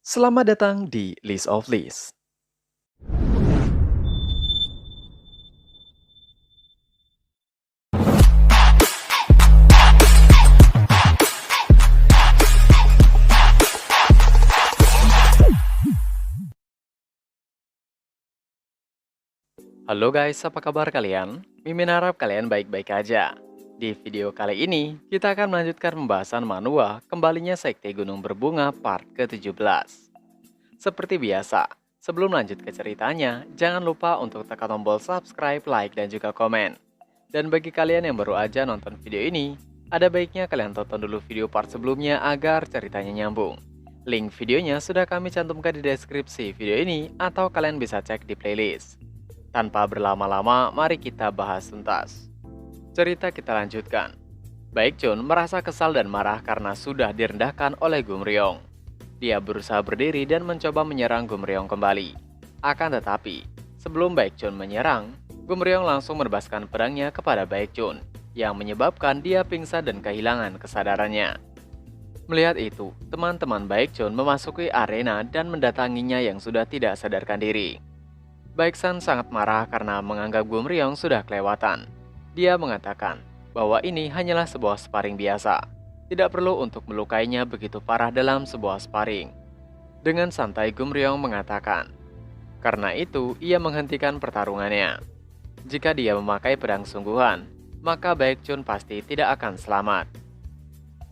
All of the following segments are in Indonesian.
Selamat datang di List of List. Halo guys, apa kabar kalian? Mimin harap kalian baik-baik aja. Di video kali ini, kita akan melanjutkan pembahasan Manhwa Kembalinya Sekte Gunung Berbunga part ke-17. Seperti biasa, sebelum lanjut ke ceritanya, jangan lupa untuk tekan tombol subscribe, like, dan juga komen. Dan bagi kalian yang baru aja nonton video ini, ada baiknya kalian tonton dulu video part sebelumnya agar ceritanya nyambung. Link videonya sudah kami cantumkan di deskripsi video ini atau kalian bisa cek di playlist. Tanpa berlama-lama, mari kita bahas tuntas. Cerita kita lanjutkan. Baekjun merasa kesal dan marah karena sudah direndahkan oleh Gumryong. Dia berusaha berdiri dan mencoba menyerang Gumryong kembali. Akan tetapi, sebelum Baekjun menyerang, Gumryong langsung menebaskan pedangnya kepada Baekjun, yang menyebabkan dia pingsan dan kehilangan kesadarannya. Melihat itu, teman-teman Baekjun memasuki arena dan mendatanginya yang sudah tidak sadarkan diri. Baeksan sangat marah karena menganggap Gumryong sudah kelewatan. Dia mengatakan bahwa ini hanyalah sebuah sparring biasa. Tidak perlu untuk melukainya begitu parah dalam sebuah sparring. Dengan santai Gumryong mengatakan, karena itu ia menghentikan pertarungannya. Jika dia memakai pedang sungguhan, maka Baekjun pasti tidak akan selamat.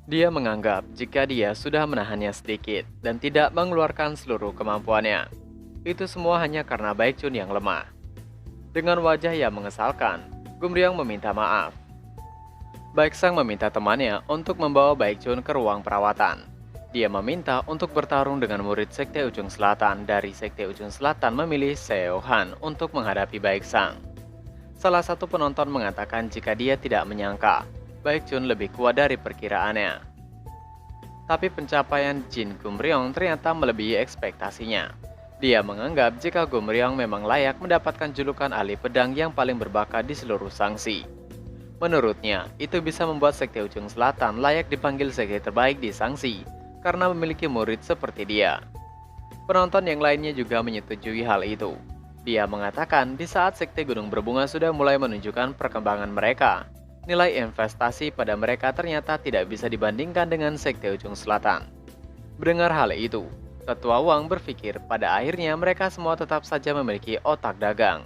Dia menganggap jika dia sudah menahannya sedikit dan tidak mengeluarkan seluruh kemampuannya, itu semua hanya karena Baekjun yang lemah. Dengan wajah yang mengesalkan, Gumryong meminta maaf. Baeksang meminta temannya untuk membawa Baekjun ke ruang perawatan. Dia meminta untuk bertarung dengan murid Sekte Ujung Selatan dari Sekte Ujung Selatan memilih Seo Han untuk menghadapi Baeksang. Salah satu penonton mengatakan jika dia tidak menyangka Baekjun lebih kuat dari perkiraannya. Tapi pencapaian Jin Gumryong ternyata melebihi ekspektasinya. Dia menganggap jika Gumryong memang layak mendapatkan julukan ahli pedang yang paling berbakat di seluruh Sangsi. Menurutnya, itu bisa membuat Sekte Ujung Selatan layak dipanggil sekte terbaik di Sangsi karena memiliki murid seperti dia. Penonton yang lainnya juga menyetujui hal itu. Dia mengatakan di saat Sekte Gunung Berbunga sudah mulai menunjukkan perkembangan mereka, nilai investasi pada mereka ternyata tidak bisa dibandingkan dengan Sekte Ujung Selatan. Mendengar hal itu, Tetua Wang berpikir pada akhirnya mereka semua tetap saja memiliki otak dagang.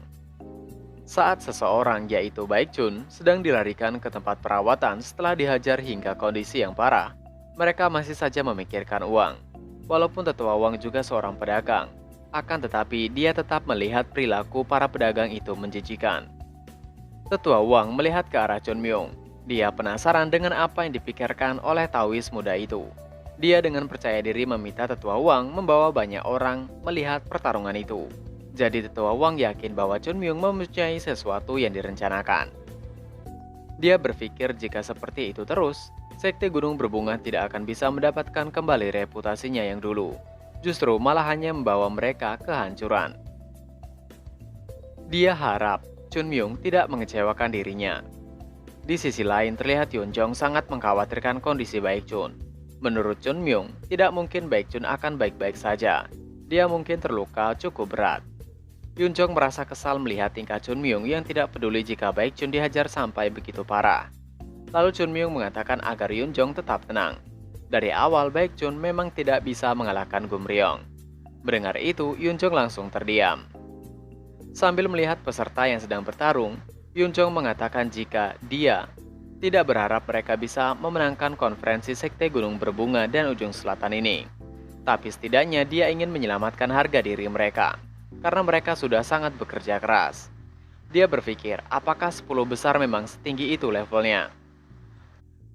Saat seseorang yaitu Baekjun sedang dilarikan ke tempat perawatan setelah dihajar hingga kondisi yang parah, mereka masih saja memikirkan uang. Walaupun Tetua Wang juga seorang pedagang, akan tetapi dia tetap melihat perilaku para pedagang itu menjijikan. Tetua Wang melihat ke arah Chun Myung. Dia penasaran dengan apa yang dipikirkan oleh Taois muda itu. Dia dengan percaya diri meminta Tetua Wang membawa banyak orang melihat pertarungan itu. Jadi Tetua Wang yakin bahwa Chun Myung mempunyai sesuatu yang direncanakan. Dia berpikir jika seperti itu terus, Sekte Gunung Berbunga tidak akan bisa mendapatkan kembali reputasinya yang dulu. Justru malah hanya membawa mereka kehancuran. Dia harap Chun Myung tidak mengecewakan dirinya. Di sisi lain terlihat Yunjong sangat mengkhawatirkan kondisi Baekjun. Menurut Chun Myung, tidak mungkin Baekjun akan baik-baik saja. Dia mungkin terluka cukup berat. Yunjong merasa kesal melihat tingkah Chun Myung yang tidak peduli jika Baekjun dihajar sampai begitu parah. Lalu Chun Myung mengatakan agar Yunjong tetap tenang. Dari awal Baekjun memang tidak bisa mengalahkan Gumryong. Mendengar itu, Yunjong langsung terdiam. Sambil melihat peserta yang sedang bertarung, Yunjong mengatakan jika dia tidak berharap mereka bisa memenangkan konferensi Sekte Gunung Berbunga dan Ujung Selatan ini. Tapi setidaknya dia ingin menyelamatkan harga diri mereka, karena mereka sudah sangat bekerja keras. Dia berpikir, apakah 10 besar memang setinggi itu levelnya?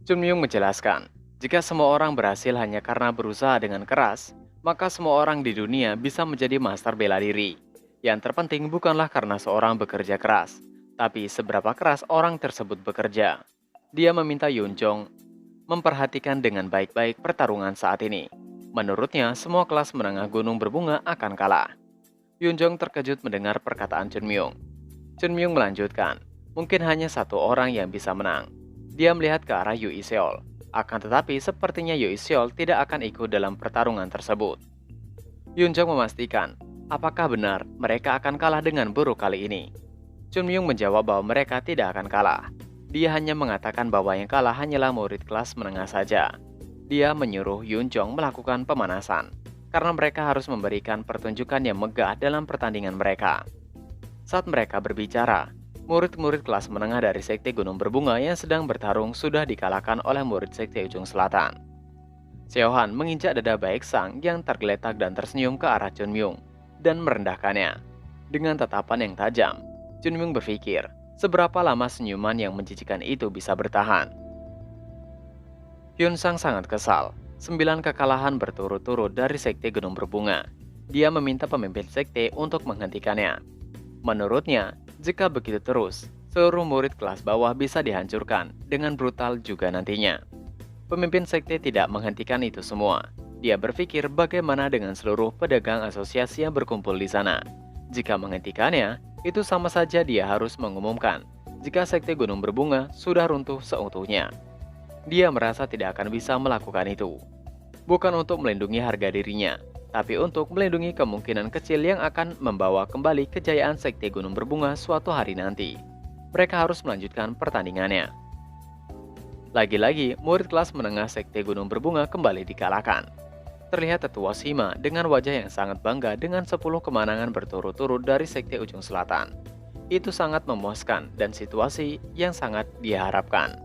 Chun Myung menjelaskan, jika semua orang berhasil hanya karena berusaha dengan keras, maka semua orang di dunia bisa menjadi master bela diri. Yang terpenting bukanlah karena seorang bekerja keras, tapi seberapa keras orang tersebut bekerja. Dia meminta Yunjong memperhatikan dengan baik-baik pertarungan saat ini. Menurutnya, semua kelas menengah Gunung Berbunga akan kalah. Yunjong terkejut mendengar perkataan Chun Myung. Chun Myung melanjutkan, mungkin hanya satu orang yang bisa menang. Dia melihat ke arah Yu Seol. Akan tetapi, sepertinya Yu Seol tidak akan ikut dalam pertarungan tersebut. Yunjong memastikan, apakah benar mereka akan kalah dengan buruk kali ini? Chunmyung menjawab bahwa mereka tidak akan kalah. Dia hanya mengatakan bahwa yang kalah hanyalah murid kelas menengah saja. Dia menyuruh Yunjong melakukan pemanasan, karena mereka harus memberikan pertunjukan yang megah dalam pertandingan mereka. Saat mereka berbicara, murid-murid kelas menengah dari Sekte Gunung Berbunga yang sedang bertarung sudah dikalahkan oleh murid Sekte Ujung Selatan. Xiaohan menginjak dada Baek Sang yang tergeletak dan tersenyum ke arah Chunmyung dan merendahkannya. Dengan tatapan yang tajam, Chunmyung berpikir, seberapa lama senyuman yang menjijikan itu bisa bertahan. Hyun Sang sangat kesal. 9 kekalahan berturut-turut dari Sekte Gunung Berbunga. Dia meminta pemimpin sekte untuk menghentikannya. Menurutnya, jika begitu terus, seluruh murid kelas bawah bisa dihancurkan dengan brutal juga nantinya. Pemimpin sekte tidak menghentikan itu semua. Dia berpikir bagaimana dengan seluruh pedagang asosiasi yang berkumpul di sana. Jika menghentikannya, itu sama saja dia harus mengumumkan jika Sekte Gunung Berbunga sudah runtuh seutuhnya. Dia merasa tidak akan bisa melakukan itu. Bukan untuk melindungi harga dirinya, tapi untuk melindungi kemungkinan kecil yang akan membawa kembali kejayaan Sekte Gunung Berbunga suatu hari nanti. Mereka harus melanjutkan pertandingannya. Lagi-lagi, murid kelas menengah Sekte Gunung Berbunga kembali dikalahkan. Terlihat tetua Sima dengan wajah yang sangat bangga dengan 10 kemenangan berturut-turut dari Sekte Ujung Selatan. Itu sangat memuaskan dan situasi yang sangat diharapkan.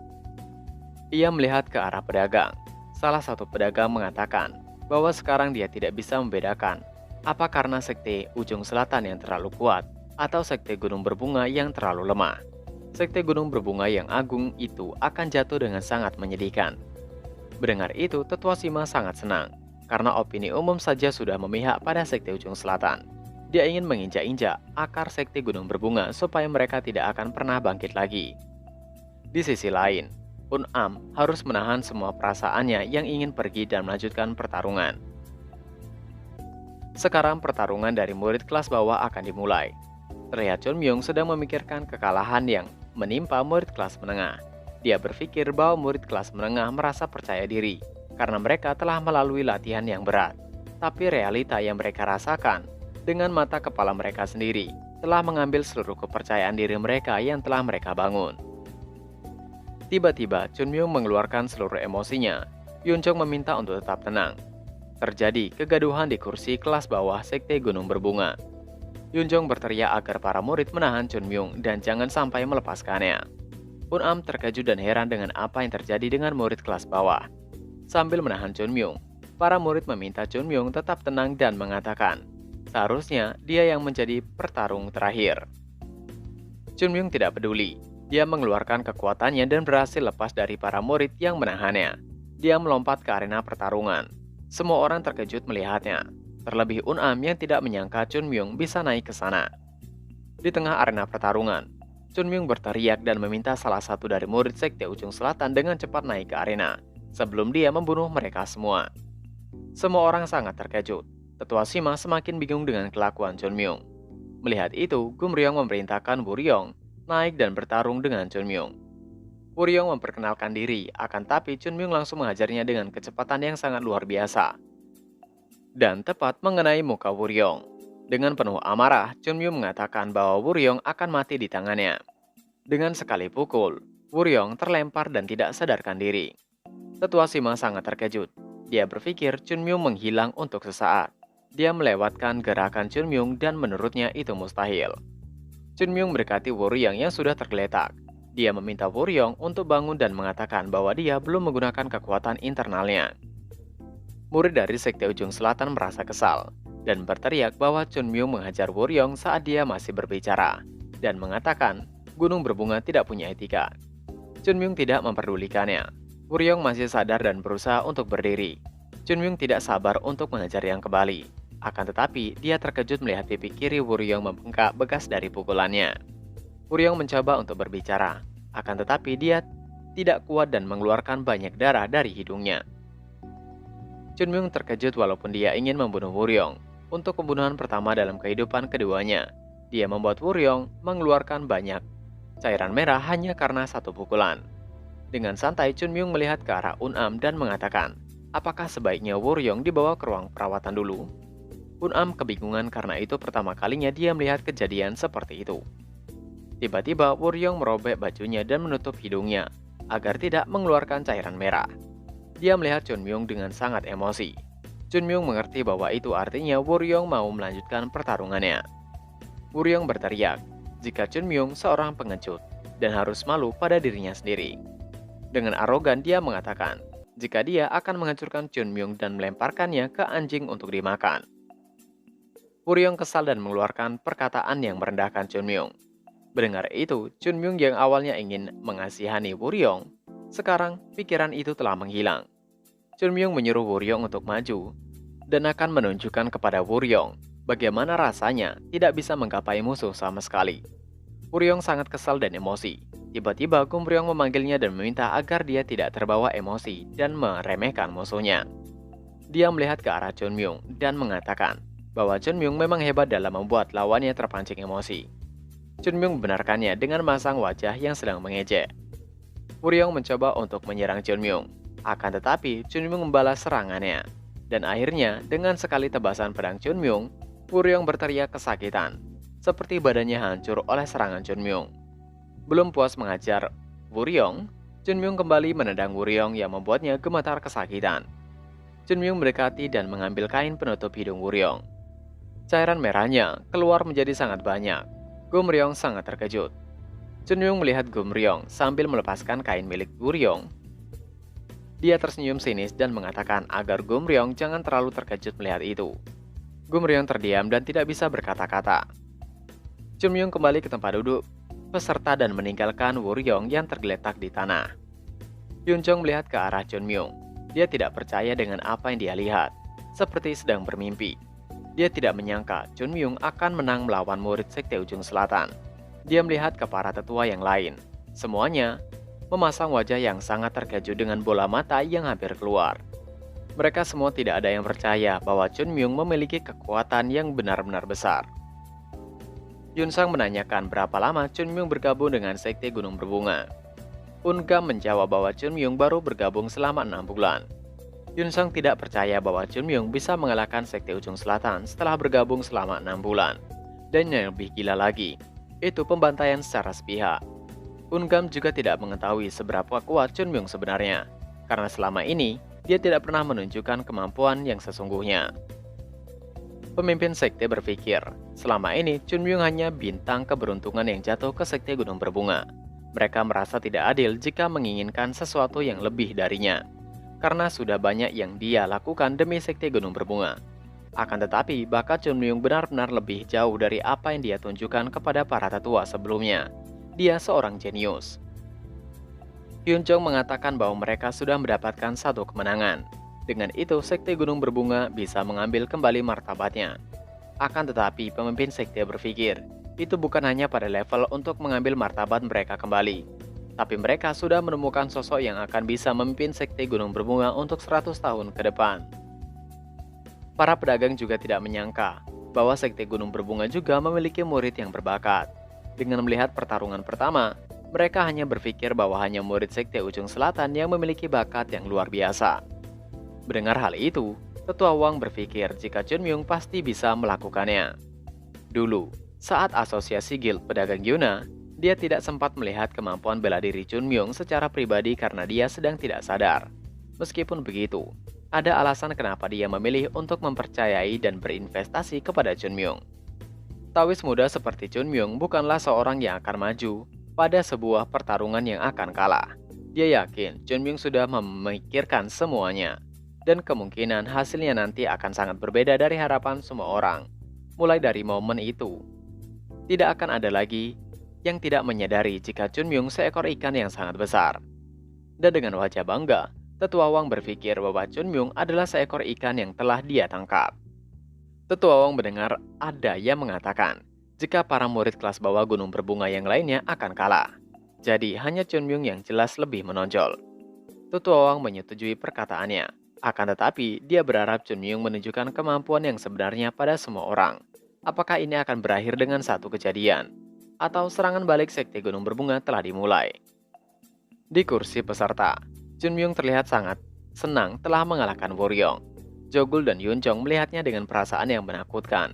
Ia melihat ke arah pedagang. Salah satu pedagang mengatakan bahwa sekarang dia tidak bisa membedakan apa karena Sekte Ujung Selatan yang terlalu kuat atau Sekte Gunung Berbunga yang terlalu lemah. Sekte Gunung Berbunga yang agung itu akan jatuh dengan sangat menyedihkan. Mendengar itu, Tetua Sima sangat senang karena opini umum saja sudah memihak pada Sekte Ujung Selatan. Dia ingin menginjak-injak akar Sekte Gunung Berbunga supaya mereka tidak akan pernah bangkit lagi. Di sisi lain, Unam harus menahan semua perasaannya yang ingin pergi dan melanjutkan pertarungan. Sekarang pertarungan dari murid kelas bawah akan dimulai. Terlihat Chunmyung sedang memikirkan kekalahan yang menimpa murid kelas menengah. Dia berpikir bahwa murid kelas menengah merasa percaya diri karena mereka telah melalui latihan yang berat. Tapi realita yang mereka rasakan dengan mata kepala mereka sendiri telah mengambil seluruh kepercayaan diri mereka yang telah mereka bangun. Tiba-tiba, Chunmyung mengeluarkan seluruh emosinya. Yunjong meminta untuk tetap tenang. Terjadi kegaduhan di kursi kelas bawah Sekte Gunung Berbunga. Yunjong berteriak agar para murid menahan Chunmyung dan jangan sampai melepaskannya. Unam terkejut dan heran dengan apa yang terjadi dengan murid kelas bawah. Sambil menahan Chunmyung, para murid meminta Chunmyung tetap tenang dan mengatakan, seharusnya dia yang menjadi pertarung terakhir. Chunmyung tidak peduli. Dia mengeluarkan kekuatannya dan berhasil lepas dari para murid yang menahannya. Dia melompat ke arena pertarungan. Semua orang terkejut melihatnya. Terlebih Unam yang tidak menyangka Chunmyung bisa naik ke sana. Di tengah arena pertarungan, Chunmyung berteriak dan meminta salah satu dari murid Sekte Ujung Selatan dengan cepat naik ke arena sebelum dia membunuh mereka semua. Semua orang sangat terkejut. Tetua Sima semakin bingung dengan kelakuan Chunmyung. Melihat itu, Gumryong memerintahkan Wuryong naik dan bertarung dengan Chunmyung. Wuryong memperkenalkan diri, akan tapi Chunmyung langsung menghajarnya dengan kecepatan yang sangat luar biasa. Dan tepat mengenai muka Wuryong. Dengan penuh amarah, Chunmyung mengatakan bahwa Wuryong akan mati di tangannya. Dengan sekali pukul, Wuryong terlempar dan tidak sadarkan diri. Tetua Sima sangat terkejut. Dia berpikir Chunmyung menghilang untuk sesaat. Dia melewatkan gerakan Chunmyung dan menurutnya itu mustahil. Chunmyung mendekati Wuryong yang sudah tergeletak. Dia meminta Wuryong untuk bangun dan mengatakan bahwa dia belum menggunakan kekuatan internalnya. Murid dari Sekte Ujung Selatan merasa kesal dan berteriak bahwa Chunmyung menghajar Wuryong saat dia masih berbicara dan mengatakan Gunung Berbunga tidak punya etika. Chunmyung tidak memperdulikannya. Wuryong masih sadar dan berusaha untuk berdiri. Chunmyung tidak sabar untuk menghajar yang kembali. Akan tetapi, dia terkejut melihat pipi kiri Wuryong membengkak bekas dari pukulannya. Wuryong mencoba untuk berbicara, akan tetapi dia tidak kuat dan mengeluarkan banyak darah dari hidungnya. Chunmyung terkejut walaupun dia ingin membunuh Wuryong. Untuk pembunuhan pertama dalam kehidupan keduanya, dia membuat Wuryong mengeluarkan banyak cairan merah hanya karena satu pukulan. Dengan santai, Chunmyung melihat ke arah Unam dan mengatakan, apakah sebaiknya Wuryong dibawa ke ruang perawatan dulu? Unam kebingungan karena itu pertama kalinya dia melihat kejadian seperti itu. Tiba-tiba Wuryong merobek bajunya dan menutup hidungnya agar tidak mengeluarkan cairan merah. Dia melihat Chunmyung dengan sangat emosi. Chunmyung mengerti bahwa itu artinya Wuryong mau melanjutkan pertarungannya. Wuryong berteriak jika Chunmyung seorang pengecut dan harus malu pada dirinya sendiri. Dengan arogan dia mengatakan jika dia akan menghancurkan Chunmyung dan melemparkannya ke anjing untuk dimakan. Wuryong kesal dan mengeluarkan perkataan yang merendahkan Chunmyung. Mendengar itu, Chunmyung yang awalnya ingin mengasihani Wuryong, sekarang pikiran itu telah menghilang. Chunmyung menyuruh Wuryong untuk maju dan akan menunjukkan kepada Wuryong bagaimana rasanya tidak bisa menggapai musuh sama sekali. Wuryong sangat kesal dan emosi. Tiba-tiba Gumryong memanggilnya dan meminta agar dia tidak terbawa emosi dan meremehkan musuhnya. Dia melihat ke arah Chunmyung dan mengatakan bahwa Chunmyung memang hebat dalam membuat lawannya terpancing emosi. Chunmyung membenarkannya dengan memasang wajah yang sedang mengejek. Wuryong mencoba untuk menyerang Chunmyung, akan tetapi Chunmyung membalas serangannya. Dan akhirnya dengan sekali tebasan pedang Chunmyung, Wuryong berteriak kesakitan, seperti badannya hancur oleh serangan Chunmyung. Belum puas mengajar Wuryong, Chunmyung kembali menendang Wuryong yang membuatnya gemetar kesakitan. Chunmyung mendekati dan mengambil kain penutup hidung Wuryong. Cairan merahnya keluar menjadi sangat banyak. Gumryong sangat terkejut. Chunmyung melihat Gumryong sambil melepaskan kain milik Wuryong. Dia tersenyum sinis dan mengatakan agar Gumryong jangan terlalu terkejut melihat itu. Gumryong terdiam dan tidak bisa berkata-kata. Chunmyung kembali ke tempat duduk peserta dan meninggalkan Wuryong yang tergeletak di tanah. Yunjong melihat ke arah Chunmyung. Dia tidak percaya dengan apa yang dia lihat, seperti sedang bermimpi. Dia tidak menyangka Chunmyung akan menang melawan murid Sekte Ujung Selatan. Dia melihat ke para tetua yang lain. Semuanya memasang wajah yang sangat terkejut dengan bola mata yang hampir keluar. Mereka semua tidak ada yang percaya bahwa Chunmyung memiliki kekuatan yang benar-benar besar. Yunsang menanyakan berapa lama Chunmyung bergabung dengan Sekte Gunung Berbunga. Ungam menjawab bahwa Chunmyung baru bergabung selama 6 bulan. Yunsang tidak percaya bahwa Chunmyung bisa mengalahkan Sekte Ujung Selatan setelah bergabung selama 6 bulan. Dan yang lebih gila lagi, itu pembantaian secara sepihak. Ungam juga tidak mengetahui seberapa kuat Chunmyung sebenarnya, karena selama ini dia tidak pernah menunjukkan kemampuan yang sesungguhnya. Pemimpin sekte berpikir, selama ini Chunmyung hanya bintang keberuntungan yang jatuh ke Sekte Gunung Berbunga. Mereka merasa tidak adil jika menginginkan sesuatu yang lebih darinya, karena sudah banyak yang dia lakukan demi Sekte Gunung Berbunga. Akan tetapi, bakat Chunmyung benar-benar lebih jauh dari apa yang dia tunjukkan kepada para tetua sebelumnya. Dia seorang jenius. Hyunjong mengatakan bahwa mereka sudah mendapatkan satu kemenangan. Dengan itu, Sekte Gunung Berbunga bisa mengambil kembali martabatnya. Akan tetapi, pemimpin sekte berpikir, itu bukan hanya pada level untuk mengambil martabat mereka kembali, tapi mereka sudah menemukan sosok yang akan bisa memimpin Sekte Gunung Berbunga untuk 100 tahun ke depan. Para pedagang juga tidak menyangka bahwa Sekte Gunung Berbunga juga memiliki murid yang berbakat. Dengan melihat pertarungan pertama, mereka hanya berpikir bahwa hanya murid Sekte Ujung Selatan yang memiliki bakat yang luar biasa. Mendengar hal itu, Tetua Wang berpikir jika Chunmyung pasti bisa melakukannya. Dulu, saat asosiasi Guild Pedagang Yuna, dia tidak sempat melihat kemampuan bela diri Chunmyung secara pribadi karena dia sedang tidak sadar. Meskipun begitu, ada alasan kenapa dia memilih untuk mempercayai dan berinvestasi kepada Chunmyung. Tawis muda seperti Chunmyung bukanlah seorang yang akan maju pada sebuah pertarungan yang akan kalah. Dia yakin Chunmyung sudah memikirkan semuanya, dan kemungkinan hasilnya nanti akan sangat berbeda dari harapan semua orang. Mulai dari momen itu, tidak akan ada lagi yang tidak menyadari jika Chunmyung seekor ikan yang sangat besar. Dan dengan wajah bangga, Tetua Wang berpikir bahwa Chunmyung adalah seekor ikan yang telah dia tangkap. Tetua Wang mendengar ada yang mengatakan jika para murid kelas bawah Gunung Berbunga yang lainnya akan kalah. Jadi hanya Chunmyung yang jelas lebih menonjol. Tetua Wang menyetujui perkataannya. Akan tetapi, dia berharap Chunmyung menunjukkan kemampuan yang sebenarnya pada semua orang. Apakah ini akan berakhir dengan satu kejadian? Atau serangan balik Sekte Gunung Berbunga telah dimulai? Di kursi peserta, Chunmyung terlihat sangat senang telah mengalahkan Wuryong. Jogul dan Yunjong melihatnya dengan perasaan yang menakutkan.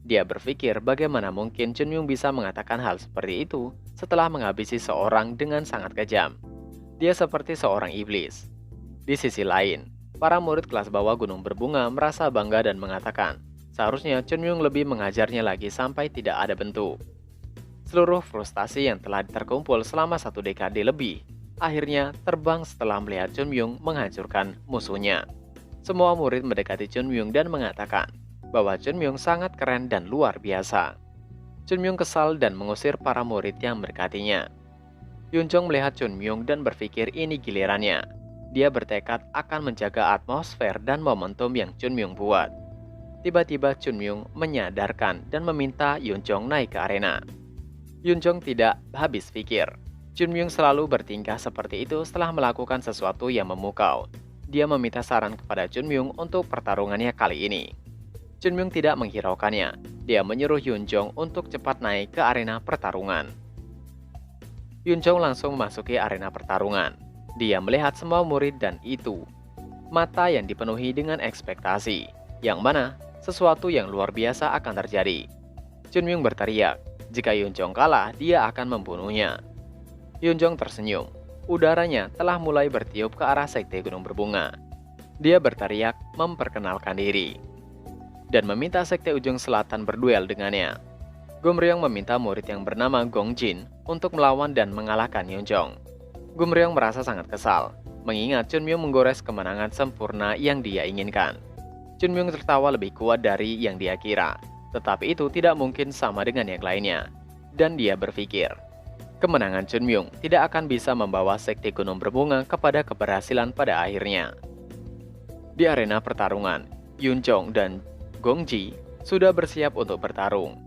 Dia berpikir bagaimana mungkin Chunmyung bisa mengatakan hal seperti itu setelah menghabisi seorang dengan sangat kejam. Dia seperti seorang iblis. Di sisi lain, para murid kelas bawah Gunung Berbunga merasa bangga dan mengatakan, seharusnya Chunmyung lebih mengajarnya lagi sampai tidak ada bentuk. Seluruh frustasi yang telah terkumpul selama 1 dekade lebih, akhirnya terbang setelah melihat Chunmyung menghancurkan musuhnya. Semua murid mendekati Chunmyung dan mengatakan bahwa Chunmyung sangat keren dan luar biasa. Chunmyung kesal dan mengusir para murid yang mendekatinya. Yunjong melihat Chunmyung dan berpikir ini gilirannya. Dia bertekad akan menjaga atmosfer dan momentum yang Chunmyung buat. Tiba-tiba Chunmyung menyadarkan dan meminta Yunjong naik ke arena. Yunjong tidak habis pikir. Chunmyung selalu bertingkah seperti itu setelah melakukan sesuatu yang memukau. Dia meminta saran kepada Chunmyung untuk pertarungannya kali ini. Chunmyung tidak menghiraukannya. Dia menyuruh Yunjong untuk cepat naik ke arena pertarungan. Yunjong langsung memasuki arena pertarungan. Dia melihat semua murid dan itu. Mata yang dipenuhi dengan ekspektasi. Yang mana sesuatu yang luar biasa akan terjadi. Chunmyung berteriak. Jika Yunjong kalah, dia akan membunuhnya. Yunjong tersenyum. Udaranya telah mulai bertiup ke arah Sekte Gunung Berbunga. Dia berteriak memperkenalkan diri dan meminta Sekte Ujung Selatan berduel dengannya. Gumryong meminta murid yang bernama Gongjin untuk melawan dan mengalahkan Yunjong. Gumryong merasa sangat kesal, mengingat Chunmyung menggores kemenangan sempurna yang dia inginkan. Chunmyung tertawa lebih kuat dari yang dia kira, tetapi itu tidak mungkin sama dengan yang lainnya. Dan dia berpikir, kemenangan Chunmyung tidak akan bisa membawa Sekte Gunung Berbunga kepada keberhasilan pada akhirnya. Di arena pertarungan, Yunjong dan Gongji sudah bersiap untuk bertarung.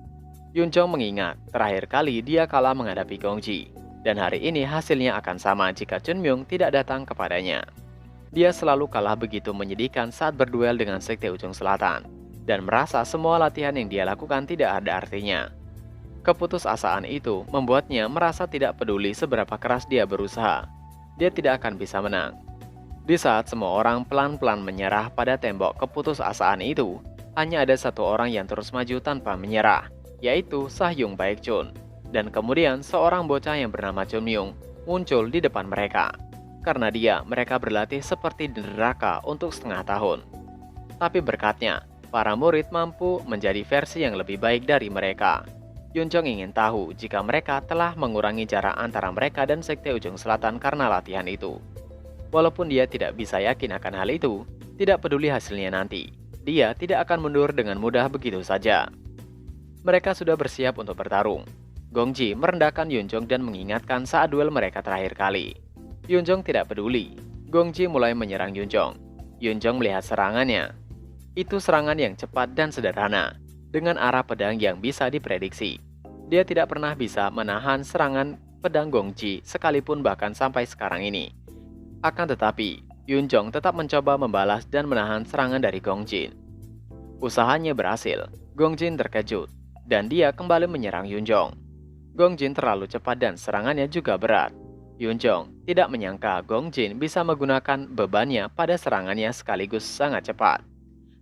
Yunjong mengingat terakhir kali dia kalah menghadapi Gongji, dan hari ini hasilnya akan sama jika Chunmyung tidak datang kepadanya. Dia selalu kalah begitu menyedihkan saat berduel dengan Sekte Ujung Selatan, dan merasa semua latihan yang dia lakukan tidak ada artinya. Keputusasaan itu membuatnya merasa tidak peduli seberapa keras dia berusaha. Dia tidak akan bisa menang. Di saat semua orang pelan-pelan menyerah pada tembok keputusasaan itu, hanya ada satu orang yang terus maju tanpa menyerah, yaitu Sahyung Baekchun. Dan kemudian seorang bocah yang bernama Chunmyung muncul di depan mereka. Karena mereka berlatih seperti di neraka untuk setengah tahun. Tapi berkatnya, para murid mampu menjadi versi yang lebih baik dari mereka. Yunjong ingin tahu jika mereka telah mengurangi jarak antara mereka dan Sekte Ujung Selatan karena latihan itu. Walaupun dia tidak bisa yakin akan hal itu, tidak peduli hasilnya nanti. Dia tidak akan mundur dengan mudah begitu saja. Mereka sudah bersiap untuk bertarung. Gongji merendahkan Yunjong dan mengingatkan saat duel mereka terakhir kali. Yunjong tidak peduli. Gongji mulai menyerang Yunjong. Yunjong melihat serangannya. Itu serangan yang cepat dan sederhana, dengan arah pedang yang bisa diprediksi. Dia tidak pernah bisa menahan serangan pedang Gongji sekalipun bahkan sampai sekarang ini. Akan tetapi, Yunjong tetap mencoba membalas dan menahan serangan dari Gongjin. Usahanya berhasil. Gongjin terkejut, dan dia kembali menyerang Yunjong. Gongjin terlalu cepat dan serangannya juga berat. Yunjong tidak menyangka Gongjin bisa menggunakan bebannya pada serangannya sekaligus sangat cepat.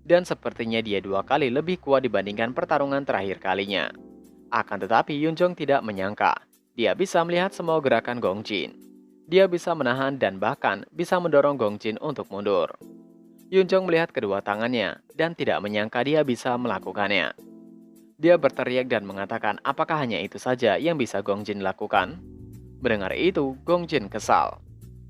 Dan sepertinya dia 2 kali lebih kuat dibandingkan pertarungan terakhir kalinya. Akan tetapi Yunjong tidak menyangka dia bisa melihat semua gerakan Gongjin. Dia bisa menahan dan bahkan bisa mendorong Gongjin untuk mundur. Yunjong melihat kedua tangannya dan tidak menyangka dia bisa melakukannya. Dia berteriak dan mengatakan apakah hanya itu saja yang bisa Gongjin lakukan. Mendengar itu, Gongjin kesal.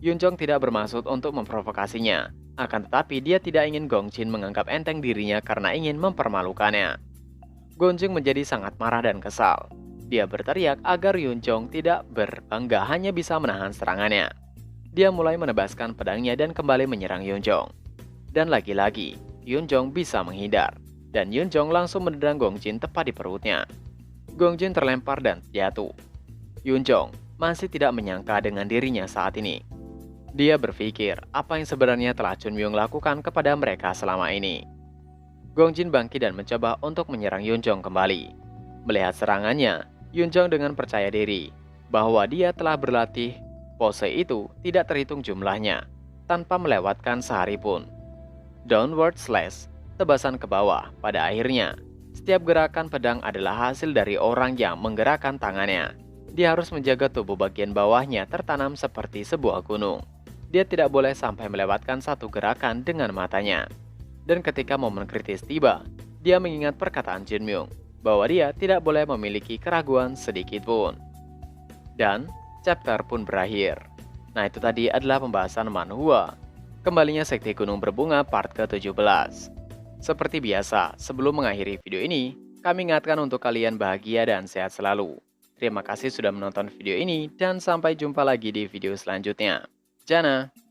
Yunjong tidak bermaksud untuk memprovokasinya. Akan tetapi dia tidak ingin Gongjin menganggap enteng dirinya karena ingin mempermalukannya. Gongjin menjadi sangat marah dan kesal. Dia berteriak agar Yunjong tidak berbangga hanya bisa menahan serangannya. Dia mulai menebaskan pedangnya dan kembali menyerang Yunjong. Dan lagi-lagi, Yunjong bisa menghindar. Dan Yunjong langsung menendang Gongjin tepat di perutnya. Gongjin terlempar dan jatuh. Yunjong masih tidak menyangka dengan dirinya saat ini. Dia berpikir apa yang sebenarnya telah Chunmyung lakukan kepada mereka selama ini. Gongjin bangkit dan mencoba untuk menyerang Yunjong kembali. Melihat serangannya, Yunjong dengan percaya diri bahwa dia telah berlatih pose itu tidak terhitung jumlahnya tanpa melewatkan sehari pun. Downward slash tebasan ke bawah. Pada akhirnya, setiap gerakan pedang adalah hasil dari orang yang menggerakkan tangannya. Dia harus menjaga tubuh bagian bawahnya tertanam seperti sebuah gunung. Dia tidak boleh sampai melewatkan satu gerakan dengan matanya. Dan ketika momen kritis tiba, dia mengingat perkataan Jin Myung bahwa dia tidak boleh memiliki keraguan sedikit pun. Dan chapter pun berakhir. Nah, itu tadi adalah pembahasan manhwa, kembalinya Sekte Gunung Berbunga part ke-17. Seperti biasa, sebelum mengakhiri video ini, kami ingatkan untuk kalian bahagia dan sehat selalu. Terima kasih sudah menonton video ini dan sampai jumpa lagi di video selanjutnya. Jana!